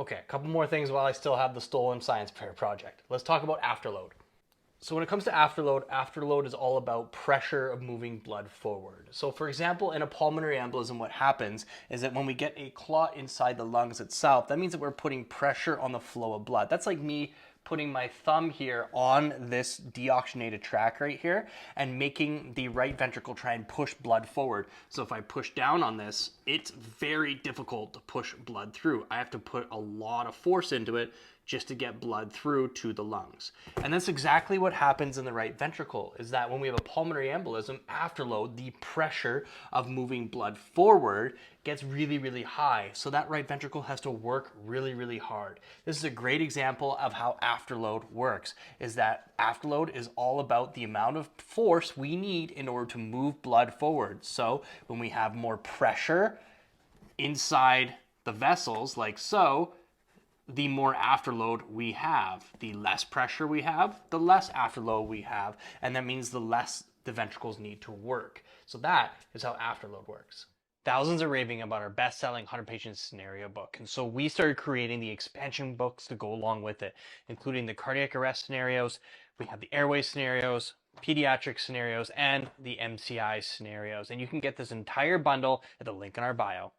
Okay, a couple more things while I still have the stolen science fair project. Let's talk about afterload. So when it comes to afterload, afterload is all about pressure of moving blood forward. So for example, in a pulmonary embolism, what happens is that when we get a clot inside the lungs itself, that means that we're putting pressure on the flow of blood. That's like me putting my thumb here on this deoxygenated tract right here and making the right ventricle try and push blood forward. So if I push down on this, it's very difficult to push blood through. I have to put a lot of force into it just to get blood through to the lungs. And that's exactly what happens in the right ventricle, is that when we have a pulmonary embolism, afterload, the pressure of moving blood forward gets really, really high. So that right ventricle has to work really, really hard. This is a great example of how afterload works, is that afterload is all about the amount of force we need in order to move blood forward. So when we have more pressure inside the vessels, like so, the more afterload we have. The less pressure we have, the less afterload we have, and that means the less the ventricles need to work. So that is how afterload works. Thousands are raving about our best-selling 100-patient scenario book, and so we started creating the expansion books to go along with it, including the cardiac arrest scenarios, we have the airway scenarios, pediatric scenarios, and the MCI scenarios. And you can get this entire bundle at the link in our bio.